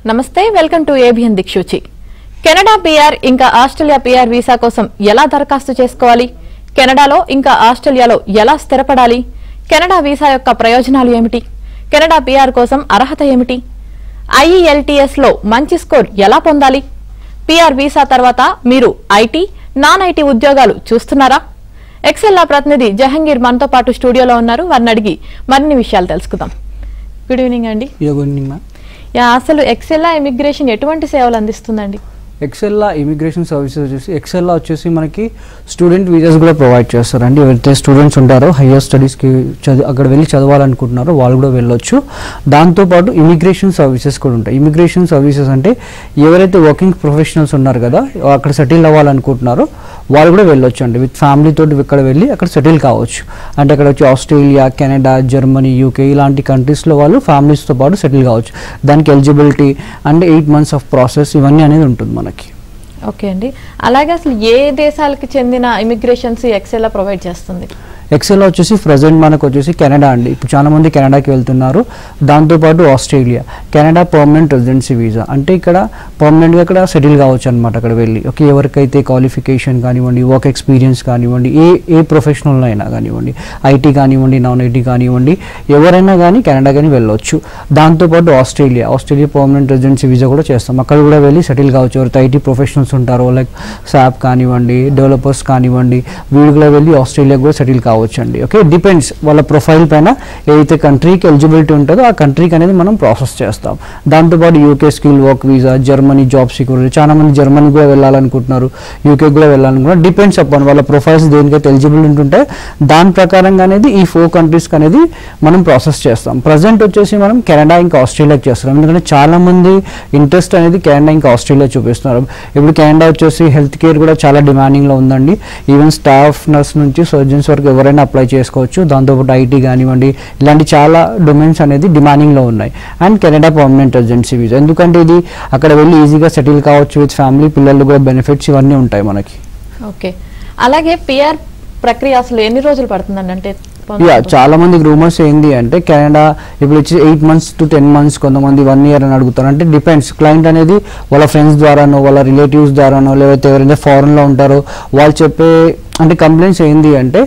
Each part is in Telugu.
నమస్తే welcome to ABN Dikshuchi. Canada PR ఇంకా ఆస్ట్రేలియా పిఆర్ వీసా కోసం ఎలా దరఖాస్తు చేసుకోవాలి, కెనడాలో ఇంకా ఆస్ట్రేలియాలో ఎలా స్థిరపడాలి, కెనడా వీసా యొక్క ప్రయోజనాలు ఏమిటి, కెనడా పిఆర్ కోసం అర్హత ఏమిటి, ఐఈఎల్టీఎస్ లో మంచి స్కోర్ ఎలా పొందాలి, పిఆర్ వీసా తర్వాత మీరు ఐటీ నాన్ ఐటీ ఉద్యోగాలు చూస్తున్నారా? ఎక్సెల్లా ప్రతినిధి జహంగీర్ మనతో పాటు స్టూడియోలో ఉన్నారు. వారిని అడిగి మరిన్ని విషయాలు తెలుసుకుందాం. గుడ్ ఈవినింగ్ అండి. Good evening ma'am. అసలు ఎక్సెల్లా ఇమిగ్రేషన్ ఎటువంటి సేవలు అందిస్తుందండి? ఎక్సెల్లా ఇమిగ్రేషన్ సర్వీసెస్ వచ్చేసి ఎక్సెల్లా వచ్చేసి మనకి స్టూడెంట్ వీసాస్ కూడా ప్రొవైడ్ చేస్తారండి. ఎవరైతే స్టూడెంట్స్ ఉంటారో హయ్యర్ స్టడీస్కి అక్కడ వెళ్ళి చదవాలనుకుంటున్నారో వాళ్ళు కూడా వెళ్ళొచ్చు. దాంతోపాటు ఇమిగ్రేషన్ సర్వీసెస్ కూడా ఉంటాయి. ఇమిగ్రేషన్ సర్వీసెస్ అంటే ఎవరైతే వర్కింగ్ ప్రొఫెషనల్స్ ఉన్నారు కదా, అక్కడ సెటిల్ అవ్వాలనుకుంటున్నారో వాళ్ళు కూడా వెళ్ళొచ్చు అండి. విత్ ఫ్యామిలీ తోటి ఇక్కడ వెళ్ళి అక్కడ సెటిల్ కావచ్చు. అంటే అక్కడ వచ్చి ఆస్ట్రేలియా, కెనడా, జర్మనీ, యూకే ఇలాంటి కంట్రీస్లో వాళ్ళు ఫ్యామిలీస్తో పాటు సెటిల్ కావచ్చు. దానికి ఎలిజిబిలిటీ అంటే 8 months ఆఫ్ ప్రాసెస్ ఇవన్నీ అనేది ఉంటుంది మనకి. ఓకే అండి. అలాగే అసలు ఏ దేశాలకు చెందిన ఇమిగ్రేషన్స్ ఎక్సెల్లా ప్రొవైడ్ చేస్తుంది? ఎక్సెల్ వచ్చేసి ప్రజెంట్ మనకు వచ్చేసి కెనడా అండి. ఇప్పుడు చాలా మంది కెనడాకి వెళ్తున్నారు. దాంతోపాటు Australia, Canada permanent residency visa అంటే ఇక్కడ పర్మనెంట్గా ఇక్కడ సెటిల్ కావచ్చు అనమాట. అక్కడ వెళ్ళి ఓకే ఎవరికైతే క్వాలిఫికేషన్ కానివ్వండి, వర్క్ ఎక్స్పీరియన్స్ కానివ్వండి, ఏ ప్రొఫెషనల్ అయినా కానివ్వండి, ఐటీ కానివ్వండి, నాన్ ఐటీ కానివ్వండి, ఎవరైనా కానీ కెనడా కానీ వెళ్ళొచ్చు. దాంతోపాటు ఆస్ట్రేలియా పర్మనెంట్ రెసిడెన్సీ వీసా కూడా చేస్తాం. అక్కడ కూడా వెళ్ళి సెటిల్ కావచ్చు. ఎవరైతే ఐటీ ప్రొఫెషనల్స్ ఉంటారో లైక్ సాప్ కానివ్వండి, డెవలపర్స్ కానివ్వండి, వీళ్ళు కూడా వెళ్ళి ఆస్ట్రేలియా కూడా సెటిల్ కావచ్చు అండి. ఓకే డిపెండ్స్ వాళ్ళ ప్రొఫైల్ పైన ఏదైతే కంట్రీకి ఎలిజిబిలిటీ ఉంటుందో ఆ కంట్రీకి అనేది మనం ప్రాసెస్ చేస్తాం. దాంతోపాటు UK skill work visa, Germany job security, చాలా మంది జర్మనీ కూడా వెళ్ళాలనుకుంటున్నారు, యూకే కూడా వెళ్ళాలనుకుంటున్నారు. డిపెండ్స్ అపాన్ వాళ్ళ ప్రొఫైల్స్ దేనికైతే ఎలిజిబుల్ ఉంటుంటే దాని ప్రకారంగా అనేది ఈ 4 countries అనేది మనం ప్రాసెస్ చేస్తాం. ప్రజెంట్ వచ్చేసి మనం కెనడా ఇంకా ఆస్ట్రేలియాకి చేస్తున్నాం. ఎందుకంటే చాలా మంది ఇంట్రెస్ట్ అనేది కెనడా ఇంకా ఆస్ట్రేలియా చూపిస్తున్నారు. ఇప్పుడు కెనడా వచ్చేసి హెల్త్ కేర్ కూడా చాలా డిమాండింగ్లో ఉందండి. ఈవెన్ స్టాఫ్ నర్స్ నుంచి సర్జన్స్ వరకు ఎవరైనా అప్లై చేసుకోవచ్చు. దాంతోపాటు ఐటీ కానివ్వండి ఇలాంటి చాలా డొమైన్స్ అనేది డిమాండింగ్లో ఉన్నాయి. And Canada permanent residency visa ఎందుకంటే ఇది అక్కడ వెళ్ళి ఈజీగా సెటిల్ కావచ్చు. విత్ ఫ్యామిలీ, పిల్లలు కూడా బెనిఫిట్స్ ఇవన్నీ ఉంటాయి మనకి. ఓకే అలాగే పిఆర్ ప్రక్రియ అసలు ఎన్ని రోజులు పడుతుందండి? అంటే చాలా మందికి రూమర్స్ ఏంది అంటే కెనడా ఇప్పుడు వచ్చి 8 months to 10 months, కొంతమంది 1 year అని అడుగుతారు. అంటే డిపెండ్స్ క్లయింట్ అనేది వాళ్ళ ఫ్రెండ్స్ ద్వారానో వాళ్ళ రిలేటివ్స్ ద్వారానో లేకపోతే ఎవరైతే ఫారెన్లో ఉంటారో వాళ్ళు చెప్పే అంటే కంప్లైంట్స్ ఏంది అంటే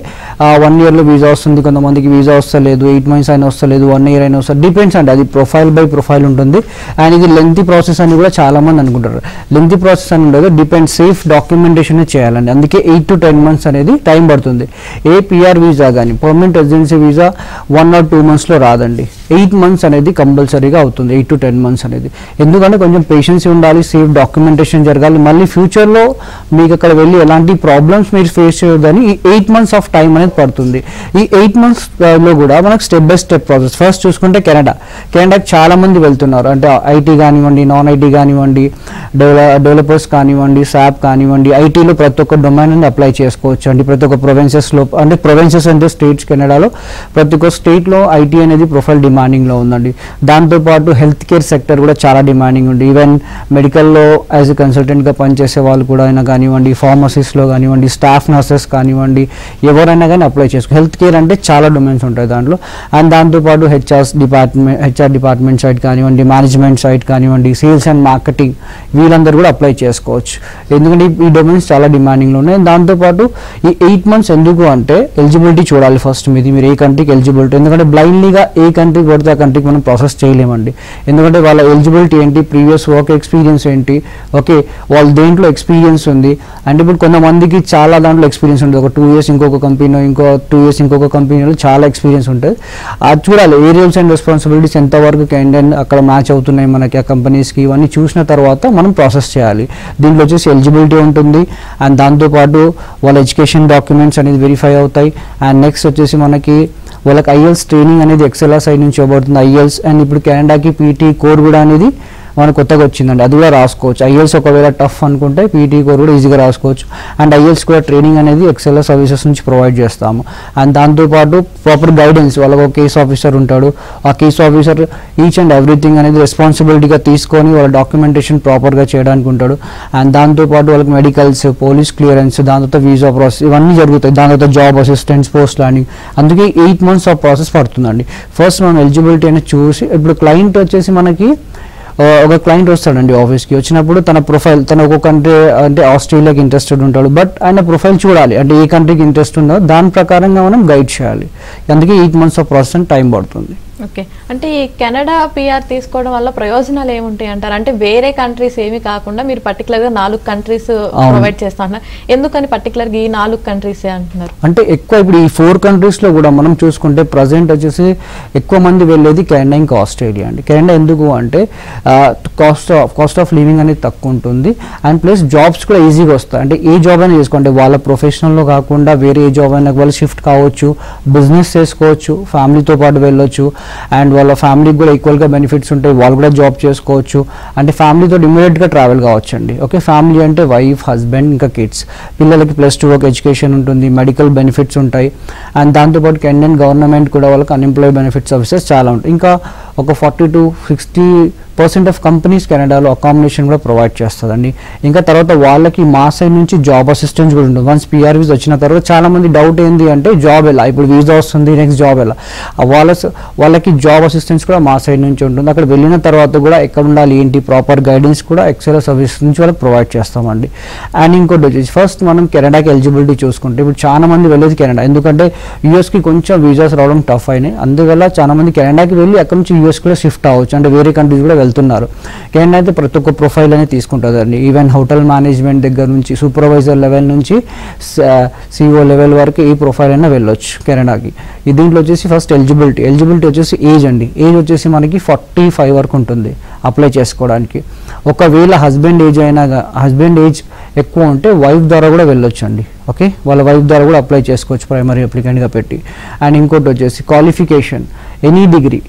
1 yearలో వీసా వస్తుంది, కొంతమందికి వీసా వస్తలేదు, 8 months అయినా వస్తలేదు, 1 year అయినా వస్తుంది. డిపెండ్స్ అంటే అది ప్రొఫైల్ బై ప్రొఫైల్ ఉంటుంది. అండ్ ఇది లెంతీ ప్రాసెస్ అని కూడా చాలా మంది అనుకుంటారు. లెంతీ ప్రాసెస్ అని ఉండదు, డిపెండ్స్ సేఫ్ డాక్యుమెంటేషన్ చేయాలండి. అందుకే 8 to 10 months అనేది టైం పడుతుంది. ఏ పిఆర్ వీసా కానీ పర్మనెంట్ రెసిడెన్సీ వీసా 1 or 2 monthsలో రాదండి. 8 months అనేది కంపల్సరీగా అవుతుంది. 8 to 10 months అనేది ఎందుకంటే కొంచెం పేషెన్స్ ఉండాలి, సేఫ్ డాక్యుమెంటేషన్ జరగాలి. మళ్ళీ ఫ్యూచర్లో మీకు అక్కడ వెళ్ళి ఎలాంటి ప్రాబ్లమ్స్ మీరు ఫేస్ చేయొద్దని ఈ 8 months ఆఫ్ టైం అనేది పడుతుంది. ఈ 8 months లో కూడా మనకు step by step process. First చూసుకుంటే కెనడాకి చాలా మంది వెళ్తున్నారు. అంటే ఐటీ కానివ్వండి, నాన్ ఐటీ కానివ్వండి, డెవలపర్స్ కానివ్వండి, సాప్ కానివ్వండి, ఐటీలో ప్రతి ఒక్క డొమైన్ అనేది అప్లై చేసుకోవచ్చు అండి. ప్రతి ఒక్క ప్రొవిన్సెస్లో అంటే ప్రొవిన్సెస్ అంటే స్టేట్స్ కెనడాలో ప్రతి ఒక్క స్టేట్లో ఐటీ అనేది ప్రొఫైల్ డిమాండింగ్లో ఉందండి. దాంతోపాటు హెల్త్ కేర్ సెక్టర్ కూడా చాలా డిమాండింగ్ ఉంది. ఈవెన్ మెడికల్లో యాజ్ ఎ కన్సల్టెంట్గా పనిచేసే వాళ్ళు కూడా అయినా కానివ్వండి, ఫార్మసీస్లో కానివ్వండి, స్టాఫ్ నర్సెస్ కానివ్వండి, ఎవరైనా కానీ అప్లై చేసుకో. హెల్త్ కేర్ అంటే చాలా డొమైన్స్ ఉంటాయి దాంట్లో. అండ్ దాంతోపాటు హెచ్ఆర్ డిపార్ట్మెంట్ సైడ్ కానివ్వండి, మేనేజ్మెంట్ సైడ్ కానివ్వండి, సేల్స్ అండ్ మార్కెటింగ్ వీళ్ళందరూ కూడా అప్లై చేసుకోవచ్చు. ఎందుకంటే ఈ డొమైన్స్ చాలా డిమాండింగ్లో ఉన్నాయి. దాంతోపాటు ఈ 8 months ఎందుకు అంటే ఎలిజిబిలిటీ చూడాలి ఫస్ట్ మీరు ఏ కంట్రీకి ఎలిజిబిలిటీ. ఎందుకంటే బ్లైండ్లీగా ఏ కంట్రీకి పడితే ఆ కంట్రీకి మనం ప్రాసెస్ చేయలేమండి. ఎందుకంటే వాళ్ళ ఎలిజిబిలిటీ ఏంటి, ప్రీవియస్ వర్క్ ఎక్స్పీరియన్స్ ఏంటి, ఓకే వాళ్ళు దేంట్లో ఎక్స్పీరియన్స్ ఉంది. అంటే ఇప్పుడు కొంతమందికి చాలా దాంట్లో ఎక్స్పీరియన్స్ ఉంటుంది. ఒక 2 years ఇంకొక కంపెనీలో, ఇంకో 2 years ఇంకొక కంపెనీలో చాలా ఎక్స్పీరియన్స్ ఉంటుంది. అది చూడాలి ఏరియాస్ అండ్ రెస్పాన్సిబిలిటీస్ ఎంతవరకు అక్కడ మ్యాచ్ అవుతున్నాయి మనకి ఆ కంపెనీస్కి. ఇవన్నీ చూసిన తర్వాత మనం ప్రాసెస్ చేయాలి. దీంట్లో వచ్చేసి ఎలిజిబిలిటీ ఉంటుంది. అండ్ దాంతోపాటు వాళ్ళ ఎడ్యుకేషన్ డాక్యుమెంట్స్ అనేది వెరిఫై అవుతాయి. అండ్ నెక్స్ట్ వచ్చేసి మనకి వాళ్ళకి ఐఎల్స్ ట్రైనింగ్ అనేది ఎక్సెల్ఆర్ సైడ్ నుంచి ఇవ్వబడుతుంది. ఐఎల్స్ అండ్ ఇప్పుడు కెనడాకి పీటీ కోర్ కూడా అనేది మనకు కొత్తగా వచ్చిందండి. అది కూడా రాసుకోవచ్చు. ఐఎల్స్ ఒకవేళ టఫ్ అనుకుంటే పీటీ కోర్ కూడా ఈజీగా రాసుకోవచ్చు. అండ్ ఐఎల్స్ కూడా ట్రైనింగ్ అనేది ఎక్సెల్ఆర్ సర్వీసెస్ నుంచి ప్రొవైడ్ చేస్తాము. అండ్ దాంతోపాటు ప్రాపర్ గైడెన్స్ వాళ్ళకు ఒక కేస్ ఆఫీసర్ ఉంటాడు. ఆ case officer each and everything అనేది రెస్పాన్సిబిలిటీగా తీసుకొని వాళ్ళ డాక్యుమెంటేషన్ ప్రాపర్గా చేయడానికి ఉంటాడు. అండ్ దాంతోపాటు వాళ్ళకి మెడికల్స్, పోలీస్ క్లియరెన్స్, దాని తర్వాత వీసా ప్రాసెస్ ఇవన్నీ జరుగుతాయి. దాని తర్వాత జాబ్ అసిస్టెంట్స్, పోస్ట్ ప్లానింగ్. అందుకే 8 months ఆఫ్ ప్రాసెస్ పడుతుందండి. ఫస్ట్ మనం ఎలిజిబిలిటీ అనేది చూసి ఇప్పుడు క్లయింట్ వచ్చేసి మనకి ఒక క్లయింట్ వస్తాడండి ఆఫీస్కి, వచ్చినప్పుడు తన ప్రొఫైల్, తన ఒక కంట్రీ అంటే ఆస్ట్రేలియాకి ఇంట్రెస్టెడ్ ఉంటాడు, బట్ ఆయన ప్రొఫైల్ చూడాలి, అంటే ఏ కంట్రీకి ఇంట్రెస్ట్ ఉందో దాని ప్రకారంగా మనం గైడ్ చేయాలి. అందుకే 8 months ఆఫ్ ప్రాసెస్ టైం పడుతుంది. ఓకే, అంటే ఈ కెనడా పిఆర్ తీసుకోవడం వల్ల ప్రయోజనాలు ఏముంటాయి అంటారు? అంటే వేరే కంట్రీస్ ఏమి కాకుండా మీరు పర్టికులర్ గా 4 కంట్రీస్ ప్రొవైడ్ చేస్తా అంటున్నారు, ఎందుకని పర్టికులర్ గా ఈ 4 కంట్రీస్ అంటున్నారు? అంటే ఎక్కువ ఇప్పుడు ఈ 4 కంట్రీస్ లో కూడా మనం చూసుకుంటే ప్రజెంట్ వచ్చేసి ఎక్కువ మంది వెళ్ళేది కెనడా ఇంకా ఆస్ట్రేలియా అండి. కెనడా ఎందుకు అంటే కాస్ట్ ఆఫ్ లివింగ్ అనేది తక్కువ ఉంటుంది, అండ్ ప్లస్ జాబ్స్ కూడా ఈజీగా వస్తాయి. అంటే ఏ జాబ్ అయినా చేసుకోండి, వాళ్ళ ప్రొఫెషనల్లో కాకుండా వేరే ఏ జాబ్ అయినా వాళ్ళు షిఫ్ట్ కావచ్చు, బిజినెస్ చేసుకోవచ్చు, ఫ్యామిలీతో పాటు వెళ్ళొచ్చు, అండ్ వాళ్ళ ఫ్యామిలీకి కూడా ఈక్వల్గా బెనిఫిట్స్ ఉంటాయి, వాళ్ళు కూడా జాబ్ చేసుకోవచ్చు, అంటే ఫ్యామిలీతో ఇమీడియట్గా ట్రావెల్ కావచ్చు అండి. ఓకే, ఫ్యామిలీ అంటే వైఫ్, హస్బెండ్, ఇంకా కిడ్స్, పిల్లలకి +2 ఒక ఎడ్యుకేషన్ ఉంటుంది, మెడికల్ బెనిఫిట్స్ ఉంటాయి, అండ్ దాంతోపాటు కెనడియన్ గవర్నమెంట్ కూడా వాళ్ళకి అన్ఎంప్లాయ్ బెనిఫిట్ సర్వీసెస్ చాలా ఉంటాయి. ఇంకా ఒక 40 to 60% ఆఫ్ కంపెనీస్ కెనడాలో అకామిడేషన్ కూడా ప్రొవైడ్ చేస్తుందండి. ఇంకా తర్వాత వాళ్ళకి మా సైడ్ నుంచి జాబ్ అసిస్టెన్స్ కూడా ఉంటుంది. వన్స్ పిఆర్ వీసా వచ్చిన తర్వాత చాలా మంది డౌట్ ఏంది అంటే జాబ్ ఎలా, ఇప్పుడు వీసా వస్తుంది నెక్స్ట్ జాబ్ ఎలా, వాళ్ళకి జాబ్ అసిస్టెన్స్ కూడా మా సైడ్ నుంచి ఉంటుంది. అక్కడ వెళ్ళిన తర్వాత కూడా ఎక్కడ ఉండాలి ఏంటి ప్రాపర్ గైడెన్స్ కూడా ఎక్సెల్ సర్వీస్ నుంచి వాళ్ళకి ప్రొవైడ్ చేస్తామండి. అండ్ ఇంకోటి వచ్చేసి ఫస్ట్ మనం కెనడాకి ఎలిజిబిలిటీ చూసుకుంటే ఇప్పుడు చాలా మంది వెళ్ళేది కెనడా, ఎందుకంటే యూఎస్కి కొంచెం వీసాస్ రావడం టఫ్ అయినాయి, అందువల్ల చాలా మంది కెనడాకి వెళ్ళి అక్కడ నుంచి యూఎస్ కూడా షిఫ్ట్ అవ్వచ్చు, అంటే వేరే కంట్రీస్ కూడా వెళ్తున్నారు. కెనడా అయితే ప్రతి ఒక్క ప్రొఫైల్ అనేది తీసుకుంటుందండి, ఈవెన్ హోటల్ మేనేజ్మెంట్ దగ్గర నుంచి సూపర్వైజర్ లెవెల్ నుంచి సిఓ లెవెల్ వరకు ఏ ప్రొఫైల్ అయినా వెళ్ళొచ్చు కెనడాకి. దీంట్లో వచ్చేసి ఫస్ట్ ఎలిజిబిలిటీ వచ్చేసి ఏజ్ అండి. ఏజ్ వచ్చేసి మనకి 45 వరకు ఉంటుంది అప్లై చేసుకోవడానికి. ఒకవేళ హస్బెండ్ ఏజ్ ఎక్కువ ఉంటే వైఫ్ ద్వారా కూడా వెళ్ళొచ్చు అండి. ఓకే, వాళ్ళ వైఫ్ ద్వారా కూడా అప్లై చేసుకోవచ్చు ప్రైమరీ అప్లికెంట్గా పెట్టి. అండ్ ఇంకోటి వచ్చేసి క్వాలిఫికేషన్, ఎనీ డిగ్రీ,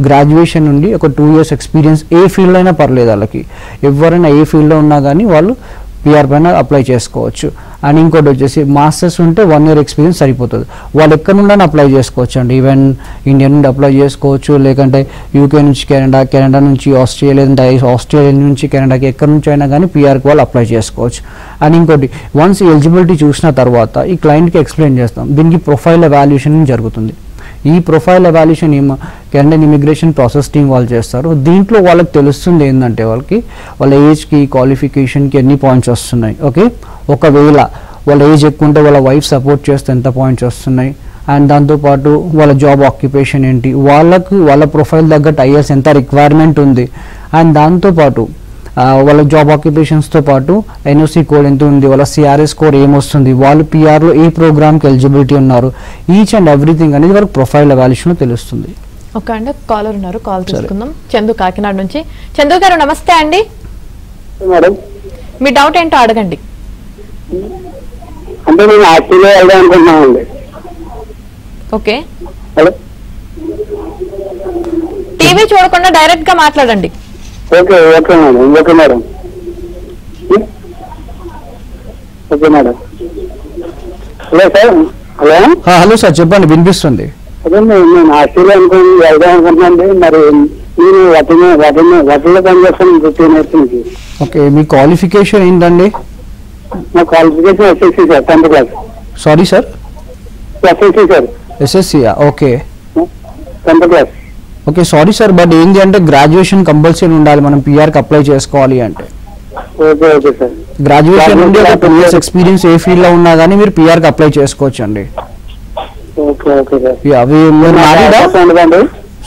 గ్రాడ్యుయేషన్ నుండి ఒక 2 years ఎక్స్పీరియన్స్ ఏ ఫీల్డ్ అయినా పర్లేదు, వాళ్ళకి ఎవరైనా ఏ ఫీల్డ్లో ఉన్నా కానీ వాళ్ళు పిఆర్ పైన అప్లై చేసుకోవచ్చు. అండ్ ఇంకోటి వచ్చేసి మాస్టర్స్ ఉంటే 1 year ఎక్స్పీరియన్స్ సరిపోతుంది. వాళ్ళు ఎక్కడ నుండి అప్లై చేసుకోవచ్చు అండి, ఈవెన్ ఇండియా నుండి అప్లై చేసుకోవచ్చు, లేకంటే యూకే నుంచి కెనడా నుంచి ఆస్ట్రేలియా, లేదంటే ఆస్ట్రేలియా నుంచి కెనడాకి, ఎక్కడి నుంచి అయినా కానీ పిఆర్కి వాళ్ళు అప్లై చేసుకోవచ్చు. అండ్ ఇంకోటి వన్స్ ఎలిజిబిలిటీ చూసిన తర్వాత ఈ క్లయింట్కి ఎక్స్ప్లెయిన్ చేస్తాం, దీనికి ప్రొఫైల్ ఎవాల్యుయేషన్ జరుగుతుంది. ఈ profile evaluation Canadian immigration process team వాళ్ళు చేస్తారు. దీంట్లో వాళ్ళకి తెలుస్తుంది ఏంటంటే వాళ్ళ ఏజ్కి, క్వాలిఫికేషన్కి ఎన్ని పాయింట్స్ వస్తున్నాయి. ఓకే, ఒకవేళ వాళ్ళ ఏజ్ ఎక్కువ ఉంటే వాళ్ళ వైఫ్ సపోర్ట్ చేస్తే ఎంత పాయింట్స్ వస్తున్నాయి, అండ్ దాంతోపాటు వాళ్ళ జాబ్ ఆక్యుపేషన్ ఏంటి, వాళ్ళ ప్రొఫైల్ తగ్గట్టు ఐఎస్ ఎంత రిక్వైర్మెంట్ ఉంది, అండ్ దాంతోపాటు వాళ్ళ జాబ్ ఆక్యుపేషన్స్తో పాటు ఎన్ఓసి కోడ్ ఎంత ఉంది, వాళ్ళ సిఆర్ఎస్ కోడ్ ఏమొస్తుంది, వాళ్ళు పిఆర్లో ఏ ప్రోగ్రామ్కి ఎలిజిబిలిటీ ఉన్నారు, ఈచ్ అండ్ ఎవ్రీథింగ్ అనేది వాళ్ళకి ప్రొఫైల్ ఎవాల్యుయేషన్లో తెలుస్తుంది. ఓకే అండి, కాలర్ ఉన్నారు, కాల్ తీసుకుందాం. చందు కాకినాడ నుంచి. చందు గారు నమస్తే అండి. మేడం, మీ డౌట్ ఏంటో అడగండి. అంటే నేను ఆస్ట్రేలియా వెళ్దాం అనుకుంటున్నానండి. ఓకే, హలో, టీవీ చూడకుండా డైరెక్ట్ గా మాట్లాడండి. Okay okay madam, okay madam, okay madam. Hello sir. Hello hello sir, చెప్పండి, వినిపిస్తుంది. అదే నేను ఆస్ట్రేలియా వెళ్దాం అనుకుంటున్నాండి. మరి నేను వాటిలో పనిచేస్తాను 15 years నుంచి. ఓకే, మీ క్వాలిఫికేషన్ ఏంటండి? నా qualification SSC sir, 10th class. Sorry sir? SSC sir. ఎస్ఎస్సియా? Okay 10th class. Okay, sorry sir, but ఏంటి అంటే గ్రాడ్యుయేషన్ కంపల్సరీ ఉండాలి మనం పిఆర్కి అప్లై చేసుకోవాలి అంటే. Okay okay sir. గ్రాడ్యుయేషన్ నుండి ఒక 2 years ఎక్స్పీరియన్స్ ఏ ఫీల్డ్లో ఉన్నా కానీ మీరు పిఆర్కి అప్లై చేసుకోవచ్చు అండి. Okay okay sir.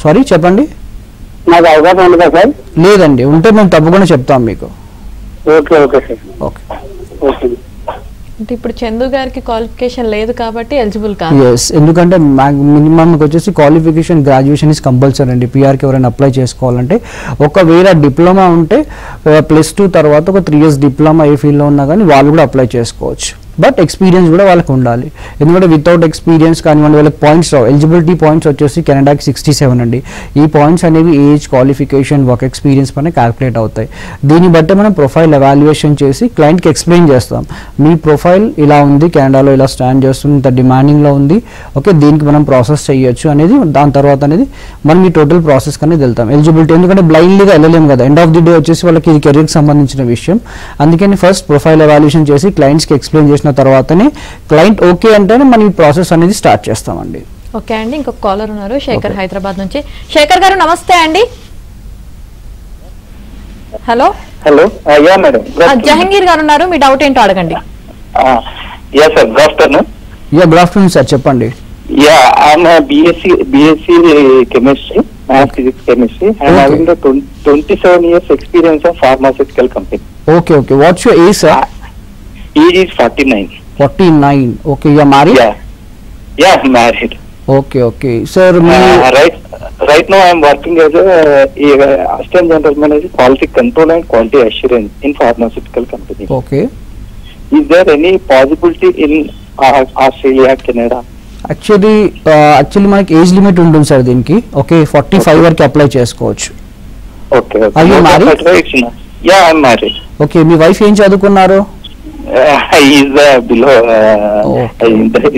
సారీ, చెప్పండి. నాకు అవకాశం ఉండదా సార్? లేదండి, ఉంటే మేము తప్పకుండా చెప్తాం మీకు. Okay okay sir. Okay okay. అంటే ఇప్పుడు చందు గారికి క్వాలిఫికేషన్ లేదు కాబట్టి ఎలిజిబుల్ కాదు. ఎస్, ఎందుకంటే మినిమం వచ్చేసి క్వాలిఫికేషన్ గ్రాడ్యుయేషన్ ఇస్ కంపల్సరీ అండి పిఆర్కి ఎవరైనా అప్లై చేసుకోవాలంటే. ఒకవేళ డిప్లొమా ఉంటే +2 తర్వాత ఒక 3 years డిప్లొమా ఏ ఫీల్డ్లో ఉన్నా కానీ వాళ్ళు కూడా అప్లై చేసుకోవచ్చు. బట్ ఎక్స్పీరియన్స్ కూడా వాళ్ళకి ఉండాలి, ఎందుకంటే వితౌట్ ఎక్స్పీరియన్స్ కానివ్వండి వాళ్ళకి పాయింట్స్ రావు. ఎలిజిబిలిటీ పాయింట్స్ వచ్చేసి కెనడాకి 67 అండి. ఈ పాయింట్స్ అనేవి ఏజ్, క్వాలిఫికేషన్, వర్క్ ఎక్స్పీరియన్స్ పైన క్యాల్కులేట్ అవుతాయి. దీన్ని బట్టి మనం ప్రొఫైల్ ఎవాల్యుయేషన్ చేసి క్లయింట్కి ఎక్స్ప్లెయిన్ చేస్తాం, మీ ప్రొఫైల్ ఇలా ఉంది, కెనడాలో ఇలా స్టాండ్ చేస్తుంది, ఇంత డిమాండింగ్లో ఉంది, ఓకే దీనికి మనం ప్రాసెస్ చేయొచ్చు అనేది. దాని తర్వాత అనేది మనం ఈ టోటల్ ప్రాసెస్ అనేది వెళ్తాం. ఎలిజిబిలిటీ ఎందుకంటే బ్లైండ్లీగా వెళ్ళలేము కదా, ఎండ్ ఆఫ్ ది డే వచ్చేసి వాళ్ళకి ఇది కెరీర్కి సంబంధించిన విషయం. అందుకని ఫస్ట్ ప్రొఫైల్ ఎవాల్యుయేషన్ చేసి క్లయింట్స్కి ఎక్స్ప్లెయిన్ చేసిన తర్వాతనే క్లయింట్ ఓకే అంటేనే మనం ఈ ప్రాసెస్ అనేది స్టార్ట్ చేస్తామండి. ఓకే అండి, ఇంకొక కాలర్ ఉన్నారు, శేఖర్ హైదరాబాద్ నుంచి. శేఖర్ గారు నమస్తే అండి. Hello hello ya madam Jahangir గారు ఉన్నారు, మీ డౌట్ ఏంటో అడగండి. Ya sir good afternoon. Ya good afternoon sir, చెప్పండి. Ya I'm BSc chemistry, math physics chemistry, and Okay. having the 27 years experience of pharmaceutical company. Okay, what's your age, sir? Age is 49. 49. Okay, you're married? Yeah, I'm married. Okay, sir. Right now I'm working as a assistant general manager, quality control and quality assurance in pharmaceutical company. Okay. Is there any possibility in Australia, Canada? Actually మనకి ఏజ్ లిమిట్ ఉంటుంది సార్ దీనికి. ఓకే, 45 వరకు అప్లై చేసుకోవచ్చు. Okay. Are you married? Yeah, I'm married. Okay, me wife ఏం చదువుకున్నారు? Is below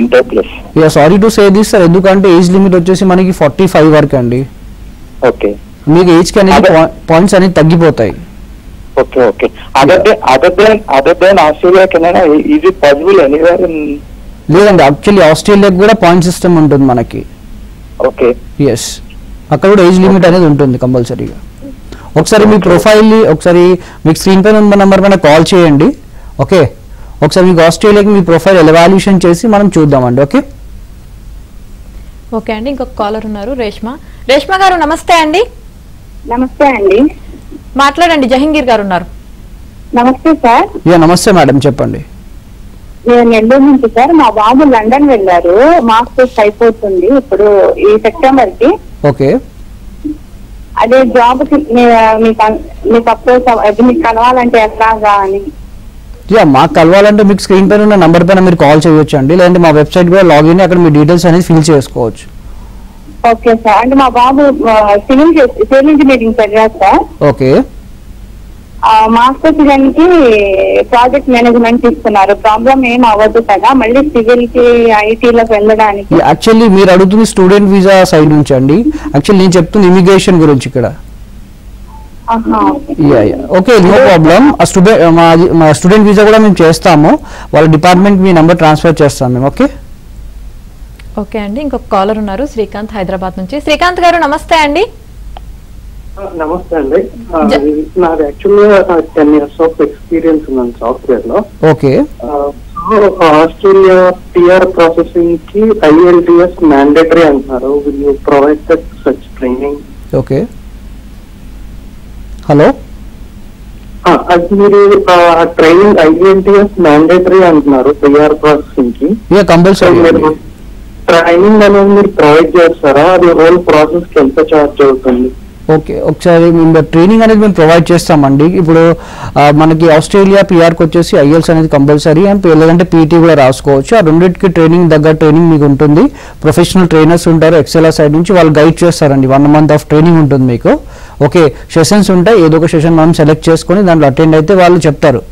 inter plus. Yeah sorry to say this sir, ఎందుకంటే ఏజ్ లిమిట్ వచ్చేసి మనకి 45 వరకు అండి. Okay. మీకు ఏజ్ కి అనేది పాయింట్స్ అనేది తగ్గిపోతాయి. Okay. Other than Australia, Canada, is it possible anywhere in? లేదండి, యాక్చువల్లీ ఆస్ట్రేలియాకి కూడా పాయింట్ సిస్టమ్ ఉంటుంది మనకి. Okay. ఎస్, అక్కడ కూడా ఏజ్ లిమిట్ అనేది ఉంటుంది కంపల్సరీగా. ఒకసారి మీ ప్రొఫైల్ని ఒకసారి మీకు స్క్రీన్ పైన ఉన్న నెంబర్ పైన కాల్ చేయండి. ఓకే, ఒకసారి మీకు ఆస్ట్రేలియాకి మీ ప్రొఫైల్ ఎవాల్యుయేషన్ చేసి మనం చూద్దామండి. ఓకే అండి, ఇంకొక కాలర్ ఉన్నారు, రేష్మ గారు నమస్తే అండి. నమస్తే అండి. మాట్లాడండి, జహంగీర్ గారు ఉన్నారు. నమస్తే సార్. యా నమస్తే మేడం, చెప్పండి. నేను నెల్లూరు నుంచి సార్. మా బాబు లండన్ వెళ్ళారు, మాస్టర్స్ అయిపోతుంది ఇప్పుడు ఈ సెప్టెంబర్ కి. ఓకే, అదే జాబ్ కి మీకు అప్రోచ్ మీకు కలవాలంటే ఎలాగా అని. యా మాకు కలవాలంటే మీకు స్క్రీన్ పైన ఉన్న నంబర్ పైన మీరు కాల్ చేయొచ్చు అండి, లేదంటే మా వెబ్సైట్ కూడా లాగిన్ అక్కడ మీ డీటెయిల్స్ అనేది ఫిల్ చేసుకోవచ్చు. Okay sir. అంటే మా బాబు సివిల్ ఇంజనీరింగ్ చదివారు సార్. ఓకే, మాస్టర్స్ చేయడానికి ప్రాజెక్ట్ మేనేజ్మెంట్ ఇస్తున్నారు. ప్రాబ్లం ఏం అవ్వదు కదా మళ్ళీ సివిల్ కి ఐటీలోకి వెళ్ళడానికి? యాక్చువల్లీ మీరు అడుగుతుంది స్టూడెంట్ వీసా సైడ్ నుంచి అండి. యాక్చువల్లీ నేను చెప్తుంది ఇమిగ్రేషన్ గురించి ఇక్కడ. Okay, no problem. మా స్టూడెంట్ వీసా కూడా మేము చేస్తాము, వాళ్ళ డిపార్ట్మెంట్ మీ నంబర్ ట్రాన్స్ఫర్ చేస్తాం మేము. ఓకే అండి, ఇంకొక కాలర్ ఉన్నారు, శ్రీకాంత్ హైదరాబాద్ నుంచి. శ్రీకాంత్ గారు నమస్తే అండి. నమస్తే అండి. నాది యాక్చువల్గా 10 years ఆఫ్ ఎక్స్పీరియన్స్ ఉన్నాను సాఫ్ట్వేర్ లో. ఓకే, ఆస్ట్రేలియా PR ప్రాసెసింగ్ కి IELTS మ్యాండేటరీ అంటున్నారు. Will you provide such training? Okay, hello, అది మీరు ట్రైనింగ్ IELTS మ్యాండేటరీ అంటున్నారు PR ప్రాసెసింగ్ కి. కంపల్సరీ ట్రైనింగ్ అనేది మీరు ప్రొవైడ్ చేస్తారా? అది హోల్ ప్రాసెస్ కి ఎంత ఛార్జ్ అవుతుంది? ఓకే, ఒకసారి మేము ట్రైనింగ్ అనేది మేము ప్రొవైడ్ చేస్తామండి. ఇప్పుడు మనకి ఆస్ట్రేలియా PRకి వచ్చేసి IELTS అనేది కంపల్సరీ అండ్ లేదంటే PT కూడా రాసుకోవచ్చు. ఆ రెండింటికి ట్రైనింగ్ దగ్గర ట్రైనింగ్ మీకు ఉంటుంది. ప్రొఫెషనల్ ట్రైనర్స్ ఉంటారు ఎక్సెల్ సైడ్ నుంచి, వాళ్ళు గైడ్ చేస్తారండి. 1 month ఆఫ్ ట్రైనింగ్ ఉంటుంది మీకు. ఓకే, సెషన్స్ ఉంటాయి, ఏదో ఒక సెషన్ మనం సెలెక్ట్ చేసుకొని దాంట్లో అటెండ్ అయితే వాళ్ళు చెప్తారు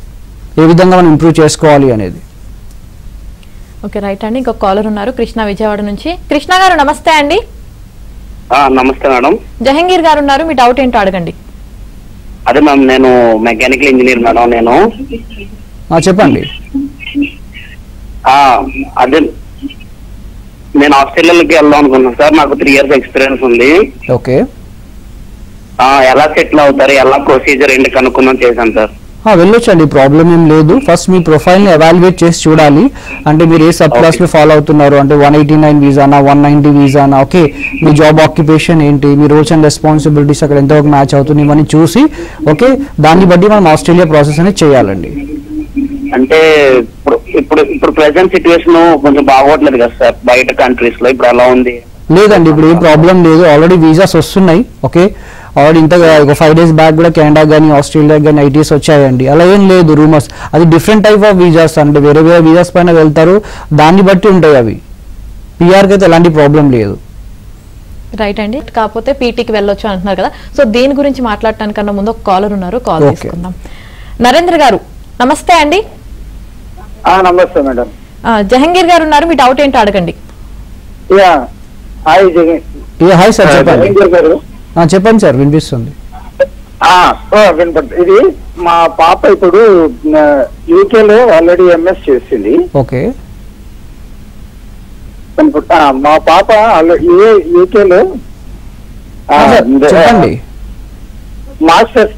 ఏ విధంగా మనం ఇంప్రూవ్ చేసుకోవాలి అనేది. ఓకే, రైట్ అండి, ఇంకొక కాలర్ ఉన్నారు, కృష్ణ విజయవాడ నుంచి. కృష్ణ గారు నమస్తే అండి. నమస్తే మేడం. జహంగీర్ గారు ఉన్నారు, మీ డౌట్ ఏంటో అడగండి. అదే మ్యామ్, నేను మెకానికల్ ఇంజనీర్ మేడం. చెప్పండి. అదే నేను ఆస్ట్రేలియాకి వెళ్దాం అనుకున్నాను సార్. నాకు 3 years ఎక్స్పీరియన్స్ ఉంది. ఓకే, ఎలా సెటిల్ అవుతారు, ఎలా ప్రొసీజర్ ఏంటి కనుక్కుందాం చేశాను సార్. వెళ్ళొచ్చండి, ప్రాబ్లం ఏం లేదు. ఫస్ట్ మీ ప్రొఫైల్ని ఎవాల్యుయేట్ చేసి చూడాలి. అంటే మీరు ఏ సబ్ క్లాస్లో ఫాలో అవుతున్నారు, అంటే 189 వీసానా 190 వీసానా, ఓకే, మీ జాబ్ ఆక్యుపేషన్ ఏంటి, మీ రోల్స్ అండ్ రెస్పాన్సిబిలిటీస్ అక్కడ ఎంతవరకు మ్యాచ్ అవుతుంది, ఇవన్నీ చూసి ఓకే దాన్ని బట్టి మనం ఆస్ట్రేలియా ప్రాసెస్ అనేది చేయాలండి. అంటే ఇప్పుడు ప్రెసెంట్ సిచ్యువేషన్ కొంచెం బాగోట్లేదు కదా సార్ బయట కంట్రీస్ లో, ఇప్పుడు అలా ఉంది? లేదండి, ఇప్పుడు ఏం ప్రాబ్లం లేదు. ఆల్రెడీ వీసాస్ వస్తున్నాయి. ఓకే, ఆల్రెడీ ఒక 5 days బ్యాక్ కూడా కెనడా కానీ ఆస్ట్రేలియా కానీ ITS వచ్చాయండి. అలా ఏం లేదు రూమర్స్. అది డిఫరెంట్ టైప్ ఆఫ్ వీసాస్, అంటే వేరే వీసాస్ పైన వెళ్తారు, దాన్ని బట్టి ఉంటాయి అవి. PRకి అయితే ఎలాంటి ప్రాబ్లం లేదు. రైట్ అండి, కాకపోతే PTకి వెళ్ళొచ్చు అంటున్నారు కదా, సో దీని గురించి మాట్లాడటానికన్నా ముందు ఒక కాలర్ ఉన్నారు, కాల్ తీసుకుందాం. నరేంద్ర గారు నమస్తే అండి. నమస్తే మేడం. జహంగీర్ గారు ఉన్నారు, మీ డౌట్ ఏంటో అడగండి. హాయ్ సార్, చెప్పండి. చెప్పండి సార్, వినిపిస్తుంది. వినపడుతుంది. ఇది మా పాప ఇప్పుడు యూకేలో ఆల్రెడీ MS చేసింది. ఓకే, మా పాప యూకేలో చెప్పండి. మాస్టర్స్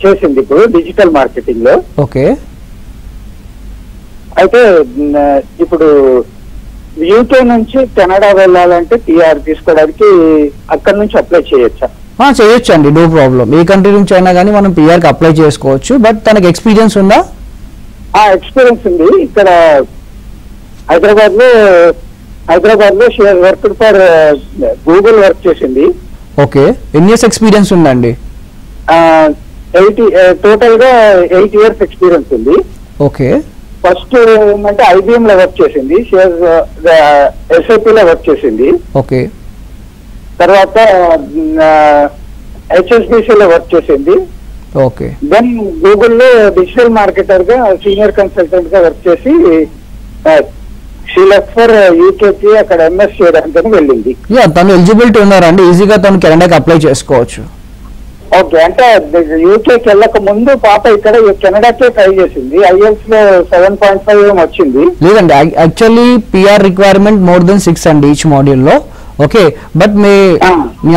చేసింది ఇప్పుడు డిజిటల్ మార్కెటింగ్ లో. ఓకే. అయితే ఇప్పుడు యూకే నుంచి కెనడా వెళ్ళాలంటే పిఆర్ తీసుకోవడానికి అక్కడ నుంచి అప్లై చేయొచ్చా? చేయొచ్చు అండి, నో ప్రాబ్లం. ఏ కంట్రీ నుంచి అయినా కానీ మనం పిఆర్ కి అప్లై చేసుకోవచ్చు. బట్ తనకి ఎక్స్పీరియన్స్ ఉందా? ఎక్స్పీరియన్స్ ఉంది. ఇక్కడ హైదరాబాద్ లో she work for Google work చేసింది. ఓకే. ఎన్ని ఇయర్స్ ఎక్స్పీరియన్స్ ఉందండి? టోటల్ గా 8 years ఎక్స్పీరియన్స్ ఉంది. ఓకే. ఫస్ట్ ఏంటంటే IBM లో వర్క్ చేసింది, SAP లో వర్క్ చేసింది. ఓకే. తర్వాత HSBC లో వర్క్ చేసింది. ఓకే. దెన్ గూగుల్లో డిజిటల్ మార్కెటర్ గా సీనియర్ కన్సల్టెంట్ గా వర్క్ చేసి షీ లెఫ్ట్ ఫర్ యూకేకి అక్కడ MS చేయడానికి వెళ్ళింది. తను ఎలిజిబిలిటీ ఉన్నారండి, ఈజీగా తను కెనడాకి అప్లై చేసుకోవచ్చు. ఓకే. అంటే యూకేకి వెళ్ళక ముందు పాప ఇక్కడ కెనడాకే ట్రై చేసింది. IELTS లో 7.5 వచ్చింది. లేదండి, actually PR requirement more than 6 అండి ఈచ్ మాడ్యూల్ లో. ఓకే. బట్ మీ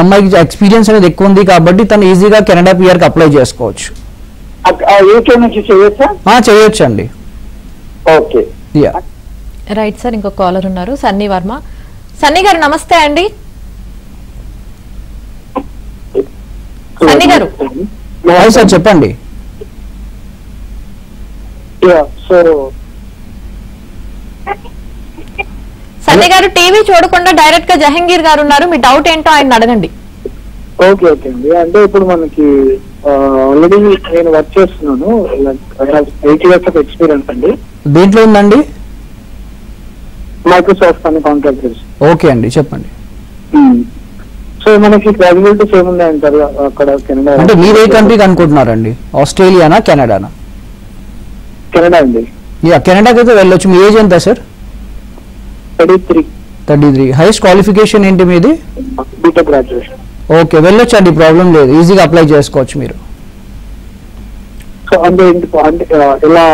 అమ్మాయికి ఎక్స్పీరియన్స్ అనేది ఎక్కువ ఉంది కాబట్టి తను ఈజీగా కెనడా పిఆర్ కి అప్లై చేసుకోవచ్చు. యూకే నుంచి చేయొచ్చా? చేయొచ్చు అండి. ఓకే. Right sir. ఇంకో కాలర్ ఉన్నారు, సన్నీ వర్మ. సన్నీ గారు నమస్తే అండి. సన్నీ గారు సార్ చెప్పండి. సన్నీ గారు టీవీ చూడకుండా డైరెక్ట్ గా జహంగీర్ గారు ఉన్నారు, మీ డౌట్ ఏంటో ఆయన అడగండి. ఓకే ఓకే అండి. అంటే ఇప్పుడు మనకి ఆల్రెడీ నేను వర్క్ చేస్తున్నాను, 8 years ఆఫ్ ఎక్స్పీరియన్స్ అండి. దేంట్లో ఉందండి? మైక్రోసాఫ్ట్ అని కాంట్రాక్ట్ చేసి. ఓకే అండి, చెప్పండి. సో మనకి క్యాలిక్యులేటర్స్ ఏమున్నాయంటారు అక్కడ కెనడా? అంటే మీరు ఏ కంట్రీకి అనుకుంటున్నారండి? ఆస్ట్రేలియానా కెనడానా? కెనడా అండి. కెనడాకి అయితే వెళ్ళొచ్చు. మీ ఏజ్ ఎంత సార్? 33. హైయెస్ట్ క్వాలిఫికేషన్ ఏంటి మీది? BTech graduation. ఓకే, వెళ్ళొచ్చు అండి, ప్రాబ్లం లేదు, ఈజీగా అప్లై చేసుకోవచ్చు మీరు. సో అంటే ఎలా?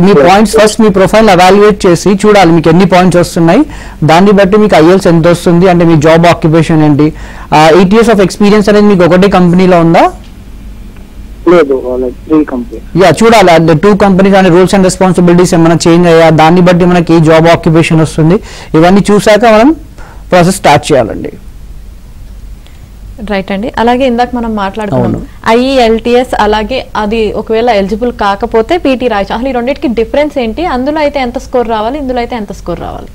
మీ పాయింట్స్ ఫస్ట్ మీ ప్రొఫైల్ అవాల్యుయేట్ చేసి చూడాలి మీకు ఎన్ని పాయింట్స్ వస్తున్నాయి, దాన్ని బట్టి మీకు IELTS ఎంత వస్తుంది, అంటే మీ జాబ్ ఆక్యుపేషన్ ఏంటి. 8 years ఆఫ్ ఎక్స్పీరియన్స్ అనేది మీకు ఒకటే కంపెనీలో ఉందా? లేదు, 3 కంపెనీ. చూడాలి, 2 కంపెనీస్ అంటే రూల్స్ అండ్ రెస్పాన్సిబిలిటీస్ ఏమైనా చేంజ్ అయ్యా, దాన్ని బట్టి మనకి ఏ జాబ్ ఆక్యుపేషన్ వస్తుంది, ఇవన్నీ చూసాక మనం ప్రాసెస్ స్టార్ట్ చేయాలండి. రైట్ అండి. అలాగే ఇందాక మనం మాట్లాడుకున్నాం IELTS, అలాగే అది ఒకవేళ ఎలిజిబుల్ కాకపోతే PT రాయచ్చు. అసలు ఈ రెండింటికి డిఫరెన్స్ ఏంటి? అందులో అయితే ఎంత స్కోర్ రావాలి, ఇందులో అయితే ఎంత స్కోర్ రావాలి?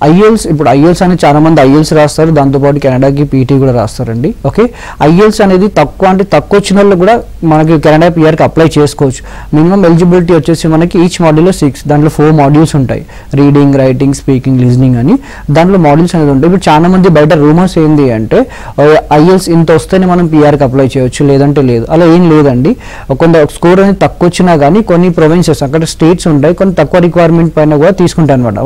ఇప్పుడు IELTS అనేది చాలా మంది IELTS రాస్తారు, దాంతోపాటు కెనడాకి PT కూడా రాస్తారండి. ఓకే. IELTS అనేది తక్కువ వచ్చిన వాళ్ళు కూడా మనకి కెనడా PR కి అప్లై చేసుకోవచ్చు. మినిమం ఎలిజిబిలిటీ వచ్చేసి మనకి ఈచ్ మాడ్యూల్లో 6, దాంట్లో 4 modules ఉంటాయి. రీడింగ్, రైటింగ్, స్పీకింగ్, లిజనింగ్ అని దాంట్లో మాడ్యూల్స్ అనేది ఉంటాయి. ఇప్పుడు చాలా మంది బయట రూమర్స్ ఏంటి అంటే IELTS ఇంత వస్తేనే మనం PR కి అప్లై చేయొచ్చు, లేదంటే లేదు. అలా ఏం లేదండి. కొంత స్కోర్ అనేది తక్కువ వచ్చినా కానీ కొన్ని ప్రొవిన్సెస్ అక్కడ స్టేట్స్ ఉంటాయి, కొన్ని తక్కువ రిక్వైర్మెంట్ పైన కూడా తీసుకుంటాయి అనమాట.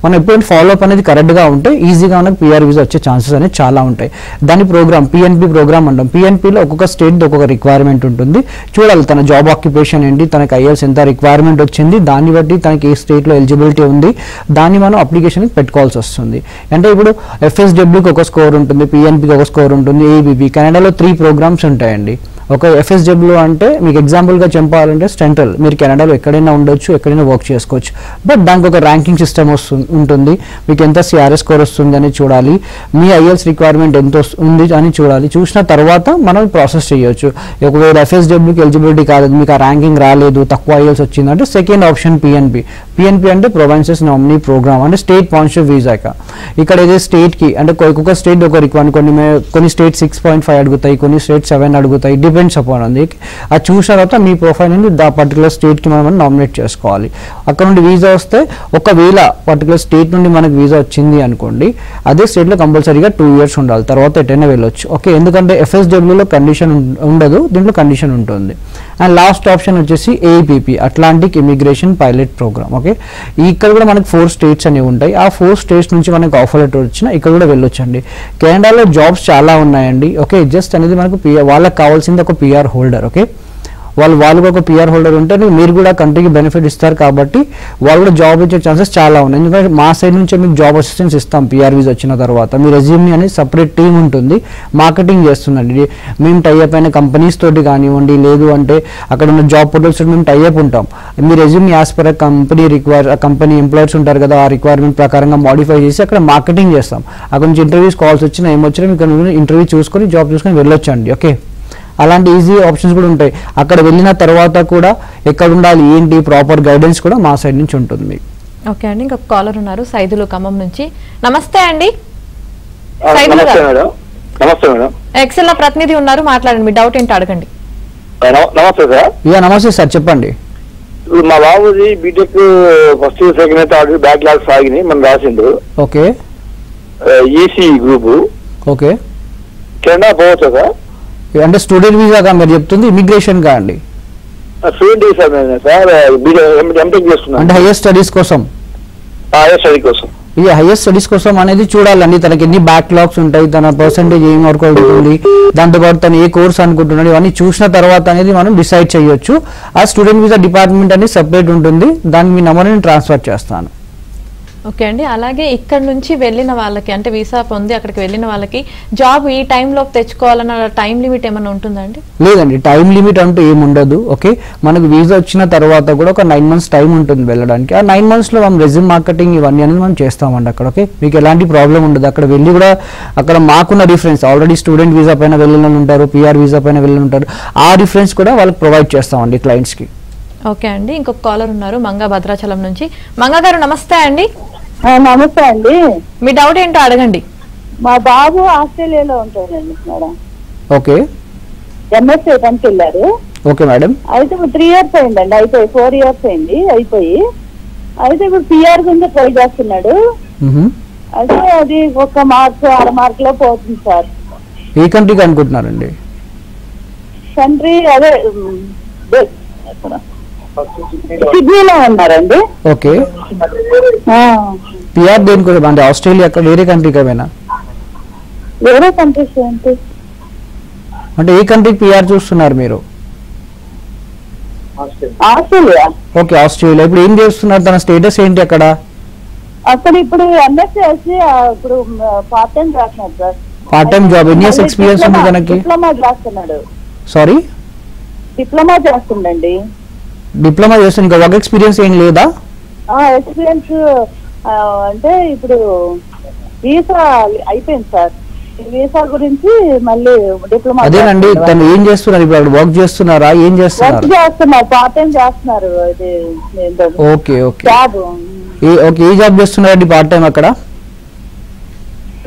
మనం ఎప్పుడైనా ఫాలో అప్ అనేది కరెక్ట్ గా ఉంటే ఈజీగా మనకు PR వీసా వచ్చే ఛాన్సెస్ అనేది చాలా ఉంటాయి. దాని ప్రోగ్రామ్ PNP ప్రోగ్రామ్ అంటాం. PNPలో ఒక్కొక్క స్టేట్ ఒక్కొక్క రిక్వైర్మెంట్ ఉంటుంది. చూడాలి తన జాబ్ ఆక్యుపేషన్ ఏంటి, తనకి IELTS ఎంత రిక్వైర్మెంట్ వచ్చింది, దాన్ని బట్టి తనకి ఏ స్టేట్ లో ఎలిజిబిలిటీ ఉంది, దాన్ని మనం అప్లికేషన్ పెట్టుకోవాల్సి వస్తుంది. అంటే ఇప్పుడు FSWకి ఒక స్కోర్ ఉంటుంది, PNPకి ఒక స్కోర్ ఉంటుంది, ABP. కెనడాలో 3 ప్రోగ్రామ్స్ ఉంటాయండి. ఒక FSW అంటే మీకు ఎగ్జాంపుల్గా చెప్పాలంటే సెంట్రల్, మీరు కెనడాలో ఎక్కడైనా ఉండొచ్చు, ఎక్కడైనా వర్క్ చేసుకోవచ్చు. బట్ దానికి ఒక ర్యాంకింగ్ సిస్టమ్ ఉంటుంది, మీకు ఎంత CRS స్కోర్ వస్తుంది అని చూడాలి, మీ IELTS రిక్వైర్మెంట్ ఎంత ఉంది అని చూడాలి. చూసిన తర్వాత మనం ప్రాసెస్ చేయొచ్చు. ఒకవేళ FSWకి ఎలిజిబిలిటీ కాదు, మీకు ఆ ర్యాంకింగ్ రాలేదు, తక్కువ IELTS వచ్చిందంటే సెకండ్ ఆప్షన్ PNP అంటే ప్రొవిన్సెస్ నామినీ ప్రోగ్రామ్, అంటే స్టేట్ స్పాన్సర్డ్ వీసా. ఇక్కడ ఏదో స్టేట్కి అంటే ఒక్కొక్క స్టేట్ ఒక రిక్వైర్మెంట్, కొన్ని స్టేట్ 6.5 అడుగుతాయి, కొన్ని స్టేట్ 7 అడుగుతాయి, డిపెండ్స్ అపాన్ అది. అది చూసిన తర్వాత మీ ప్రొఫైల్ నుండి పర్టికులర్ స్టేట్కి మనం నామినేట్ చేసుకోవాలి. అక్కడ నుండి వీసా వస్తే, ఒకవేళ పర్టికులర్ స్టేట్ నుండి మనకు వీసా వచ్చింది అనుకోండి, అదే స్టేట్లో కంపల్సరీగా 2 years ఉండాలి, తర్వాత ఎటైనా వెళ్ళొచ్చు. ఓకే. ఎందుకంటే FSWలో కండిషన్ ఉండదు, దీంట్లో కండిషన్ ఉంటుంది. అండ్ లాస్ట్ ఆప్షన్ వచ్చేసి APP, Atlantic immigration pilot program. Okay. ఇక్కడ కూడా మనకి 4 states అనేవి ఉంటాయి. ఆ 4 states నుంచి మనకు ఆఫర్ లెటర్ వచ్చినా ఇక్కడ కూడా వెళ్ళొచ్చండి. కెనడాలో జాబ్స్ చాలా ఉన్నాయండి. ఓకే. జస్ట్ అనేది మనకు వాళ్ళకి కావాల్సింది ఒక PR హోల్డర్. ఓకే. వాళ్ళు కూడా ఒక పిఆర్ హోల్డర్ ఉంటే మీరు కూడా కంట్రీకి బెనిఫిట్ ఇస్తారు కాబట్టి వాళ్ళు కూడా జాబ్ ఇచ్చే ఛాన్సెస్ చాలా ఉన్నాయి. ఎందుకంటే మా సైడ్ నుంచే మీకు జాబ్ అసిస్టెన్స్ ఇస్తాం. పిఆర్ వీసా వచ్చిన తర్వాత మీ రెజ్యూమ్ అనేది సపరేట్ టీమ్ ఉంటుంది, మార్కెటింగ్ చేస్తుందండి. మేము టైఅప్ అయిన కంపెనీస్ తోటి కానివ్వండి, లేదు అంటే అక్కడ ఉన్న జాబ్ పోర్టల్స్ తోటి మేము టైఅప్ ఉంటాం. మీ resume as per company employers ఉంటారు కదా, ఆ రిక్వైర్మెంట్ ప్రకారంగా మాడిఫై చేసి అక్కడ మార్కెటింగ్ చేస్తాం. అక్కడ నుంచి ఇంటర్వ్యూస్ కాల్స్ వచ్చినా ఏమొచ్చినా మీకు ఇంటర్వ్యూ చూసుకొని జాబ్ చూసుకొని వెళ్ళొచ్చండి. ఓకే, అలాంటి ఈజీ ఆప్షన్స్ కూడా ఉంటాయి. అక్కడ వెళ్ళిన తర్వాత కూడా ఎక్కడ ఉండాలి ఏంటి ప్రాపర్ గైడెన్స్ కూడా మా సైడ్ నుంచి ఉంటుంది మీకు. ఓకే అండి, ఇంకొక కాలర్ ఉన్నారు సైదులు ఖమ్మం నుంచి. నమస్తే అండి. నమస్తే మేడం. నమస్తే మేడం. ఎక్సెల్ లో ప్రతినిధి ఉన్నారు, మాట్లాడండి, మీ డౌట్ ఏంటో అడగండి. నమస్తే సార్. నమస్తే సార్, చెప్పండి. ఇప్పుడు మా బాబుది BTech first year second year third backlogs ఆగినాయి, మనం రాసిండు. Okay, EC group. Okay, Canada పోవచ్చా సార్? అంటే స్టూడెంట్ వీసాగా మీరు చెప్తుంది, ఇమిగ్రేషన్ గా అండి? స్టూడెంట్ వీసా సార్, ఎంటెక్ చేస్తున్నాను. అంటే హైయర్ స్టడీస్ కోసం? హైయర్ స్టడీ కోసం. ఈ హైయర్ స్టడీస్ కోసం అనేది చూడాలండి, తనకి ఎన్ని బ్యాక్లాగ్స్ ఉంటాయి, తన పర్సంటేజ్ ఏం వరకు ఉంటుంది, దాంతోపాటు తను ఏ కోర్స్ అనుకుంటున్నాడు, ఇవన్నీ చూసిన తర్వాత అనేది మనం డిసైడ్ చేయొచ్చు. ఆ స్టూడెంట్ వీసా డిపార్ట్మెంట్ అనేది సెపరేట్ ఉంటుంది, దానికి మీ నెంబర్ని ట్రాన్స్ఫర్ చేస్తాను. ఓకే అండి, అలాగే ఇక్కడ నుంచి వెళ్ళిన వాళ్ళకి అంటే వీసా పొంది అక్కడికి వెళ్ళిన వాళ్ళకి జాబ్ ఈ టైంలో తెచ్చుకోవాలన్న టైం లిమిట్ ఏమైనా ఉంటుందండి? లేదండి, టైం లిమిట్ అంటూ ఏమి ఉండదు. ఓకే, మనకు వీసా వచ్చిన తర్వాత కూడా ఒక 9 months టైం ఉంటుంది వెళ్ళడానికి. ఆ 9 months లో మనం రెజ్యూమ్ మార్కెటింగ్ ఇవన్నీ అనేది మనం చేస్తామండి అక్కడ. ఓకే, మీకు ఎలాంటి ప్రాబ్లం ఉండదు. అక్కడ వెళ్ళి కూడా అక్కడ మాకున్న రిఫరెన్స్ ఆల్రెడీ స్టూడెంట్ వీసా పైన వెళ్ళిన ఉంటారు, పిఆర్ వీసా పైన వెళ్ళిన ఉంటారు, ఆ రిఫరెన్స్ కూడా వాళ్ళకి ప్రొవైడ్ చేస్తామండి క్లయింట్స్కి. ఓకే అండి, ఇంకొక కాలర్ ఉన్నారు మంగా భద్రాచలం నుంచి. మంగా గారు నమస్తే అండి. నమస్తే అండి. మీ డౌట్ ఏంటో అడగండి. మా బాబు ఆస్ట్రేలియాలో ఉంటాడండి మేడం. ఓకే, ఎంఎస్ చేయడానికి వెళ్ళారు. Okay madam. అయితే ఇప్పుడు 3 years అయిందండి, అయిపోయి 4 years అయింది అయిపోయి. అయితే ఇప్పుడు పిఆర్ కింద ట్రై చేస్తున్నాడు. అయితే అది 1 మార్క్ 6 మార్కులో పోతుంది సార్. ఏ కంట్రీకి అనుకుంటున్నారండి? కంట్రీ అదే సిడ్నీలో ఉన్నారండి. ఓకే, పిఆర్ దేని కోసం అంటే ఆస్ట్రేలియా వేరే కంట్రీకి ఏమైనా? వేరే కంట్రీస్ ఏంటి అంటే ఏ కంట్రీకి పిఆర్ చూస్తున్నారు మీరు? ఆస్ట్రేలియా. Okay, Australia. ఇప్పుడు ఏం చేస్తున్నారు, తన స్టేటస్ ఏంటి అక్కడ? అక్కడ ఇప్పుడు ఎంఎస్ చేసి ఇప్పుడు పార్ట్ టైం చేస్తున్నాడు సార్. Part time job. ఎన్ని ఇయర్స్ ఎక్స్పీరియన్స్ ఉంది తనకి? డిప్లొమా చేస్తున్నాడు. Sorry, diploma చేస్తుండండి. డిప్లొమా చేస్తాను, ఇంకా వర్క్ ఎక్స్పీరియన్స్ ఏం లేదా? ఎక్స్పీరియన్స్ అంటే ఇప్పుడు వీసా అయిపోయింది సార్. వీసా గురించి మళ్ళీ డిప్లొమా. అదేనండి, తను ఏం చేస్తున్నారు ఇప్పుడు? వర్క్ చేస్తున్నారా, ఏం చేస్తున్నారు? వర్క్ చేస్తున్నారు, పార్ట్ టైం చేస్తున్నారు. Okay, okay, job. ఓకే, ఏ జాబ్ చేస్తున్నారండి పార్ట్ టైం అక్కడ?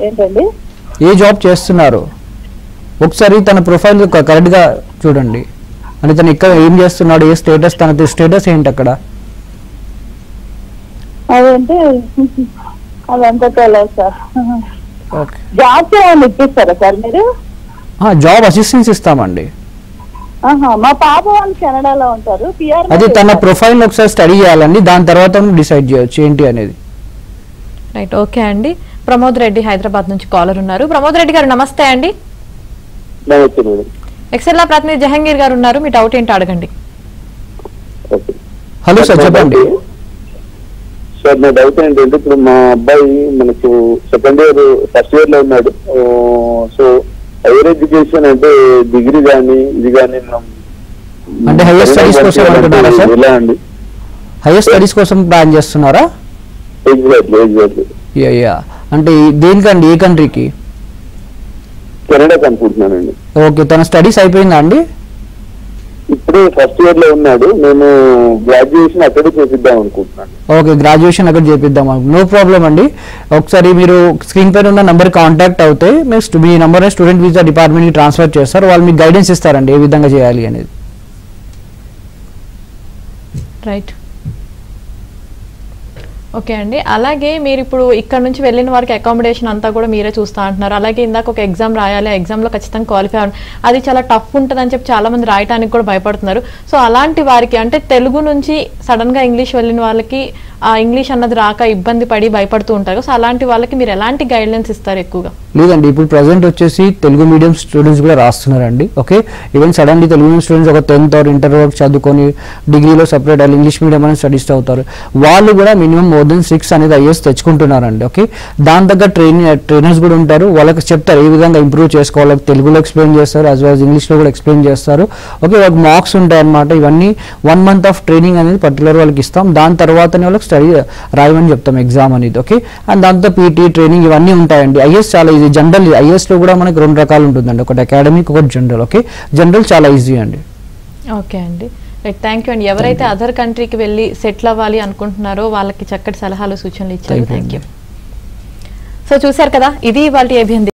ఏంటండి, ఏ జాబ్ చేస్తున్నారు? ఒకసారి తన ప్రొఫైల్ కరెక్ట్ గా చూడండి. అంటే తను ఇక్కడ ఏం చేస్తున్నాడు, ఏ స్టేటస్, తన స్టేటస్ ఏంటి అక్కడ? అదంటే అదంతా తెలియదు సార్. జాబ్ ఏమైనా ఇప్పిస్తారా సార్ మీరు? జాబ్ అసిస్టెన్స్ ఇస్తామండి. మా పాప వాళ్ళు కెనడాలో ఉంటారు. పిఆర్ అది తన ప్రొఫైల్ ఒకసారి స్టడీ చేయాలండి, దాని తర్వాత డిసైడ్ చేయొచ్చు ఏంటి అనేది. రైట్, ఓకే అండి. ప్రమోద్ రెడ్డి హైదరాబాద్ నుంచి కాలర్ ఉన్నారు. ప్రమోద్ రెడ్డి గారు నమస్తే అండి. ఎక్సెల్ ప్రతినిధి జహంగీర్ గారు ఉన్నారు, మీ డౌట్ ఏంటో అడగండి. హలో సార్, చెప్పండి. సార్ నా డౌట్ ఏంటంటే ఇప్పుడు మా అబ్బాయి మనకు సెకండ్ ఇయర్ ఫస్ట్ ఇయర్ లో ఉన్నాడు. సో హైయర్ ఎడ్యుకేషన్ అంటే డిగ్రీ కానీ ఇది కానీ మనం అంటే హైయర్ స్టడీస్ కోసం అంటున్నారా సార్? ఎలా అండి? హైయర్ స్టడీస్ కోసం ప్లాన్ చేస్తున్నారా? ఎగ్జాక్ట్లీ. యా, అంటే దేనికండి, ఏ కంట్రీకి? కెనడాకి అనుకుంటున్నానండి. ఓకే, తన స్టడీస్ అయిపోయిందా అండి? ఇప్పుడు ఫస్ట్ ఇయర్ లో ఉన్నాడు. నేను గ్రాడ్యుయేషన్ అక్కడే చేపిద్దాం అనుకుంటున్నాను. ఓకే, గ్రాడ్యుయేషన్ అక్కడ చేపిద్దాం. నో ప్రాబ్లం అండి. ఒకసారి మీరు స్క్రీన్ పైన ఉన్న నెంబర్ కాంటాక్ట్ అవుతే మీ నెంబర్ స్టూడెంట్ వీసా డిపార్ట్మెంట్ కి ట్రాన్స్ఫర్ చేస్తారు. వాళ్ళు మీకు గైడెన్స్ ఇస్తారండి ఏ విధంగా చేయాలి అనేది. రైట్, ఓకే అండి. అలాగే మీరు ఇప్పుడు ఇక్కడ నుంచి వెళ్ళిన వారికి అకామిడేషన్ అంతా కూడా మీరే చూస్తా అంటున్నారు. అలాగే ఇందాక ఒక ఎగ్జామ్ రాయాలి, ఆ ఎగ్జామ్లో ఖచ్చితంగా క్వాలిఫై అవ్వాలి, అది చాలా టఫ్ ఉంటుందని చెప్పి చాలా మంది రాయడానికి కూడా భయపడుతున్నారు. సో అలాంటి వారికి అంటే తెలుగు నుంచి సడన్గా ఇంగ్లీష్ వెళ్ళిన వాళ్ళకి ఆ ఇంగ్లీష్ అన్నది రాక ఇబ్బంది పడి భయపడుతూ ఉంటారు. సో అలాంటి వాళ్ళకి మీరు ఎలాంటి గైడ్లైన్స్ ఇస్తారు ఎక్కువగా? లేదండి, ఇప్పుడు ప్రజెంట్ వచ్చేసి తెలుగు మీడియం స్టూడెంట్స్ కూడా రాస్తున్నారండి. Okay, even suddenly Telugu medium students ఒక 10th ఆర్ ఇంటర్ వరకు చదువుకొని డిగ్రీలో సపరేట్ ఇంగ్లీష్ మీడియం అనేది స్టడీస్ అవుతారు. వాళ్ళు కూడా మినిమం మోర్ దెన్ 6 అనేది IAS తెచ్చుకుంటున్నారండి. ఓకే, దాని దగ్గర ట్రైనర్స్ కూడా ఉంటారు, వాళ్ళకి చెప్తారు ఏ విధంగా ఇంప్రూవ్ చేసుకోవాలి, తెలుగులో ఎక్స్ప్లెయిన్ చేస్తారు, యాజ్ వెల్ యాజ్ ఇంగ్లీష్లో కూడా ఎక్స్ప్లెయిన్ చేస్తారు. ఓకే, వాళ్ళకి మార్క్స్ ఉంటాయి అన్నమాట. ఇవన్నీ 1 month ఆఫ్ ట్రైనింగ్ అనేది పర్టికులర్ వాళ్ళకి ఇస్తాం. దాని తర్వాతనే వాళ్ళకి స్టడీ రాయమని చెప్తాం ఎగ్జామ్ అనేది. ఓకే, అండ్ దాంతో పీటీ ట్రైనింగ్ ఇవన్నీ ఉంటాయండి. IAS చాలా ఈజీ. జనరల్ IAS లో కూడా మనకి 2 రకాలు ఉంటుందండి, ఒకటి అకాడమిక్, ఒకటి జనరల్. ఓకే, జనరల్ చాలా ఈజీ అండి. ఓకే అండి, రైట్, థ్యాంక్ యూ అండి. ఎవరైతే అదర్ కంట్రీకి వెళ్ళి సెటిల్ అవ్వాలి అనుకుంటున్నారో వాళ్ళకి చక్కటి సలహాలు సూచనలు ఇచ్చారు. Thank you. సో చూశారు కదా, ఇది వాళ్ళ ఏబిఎన్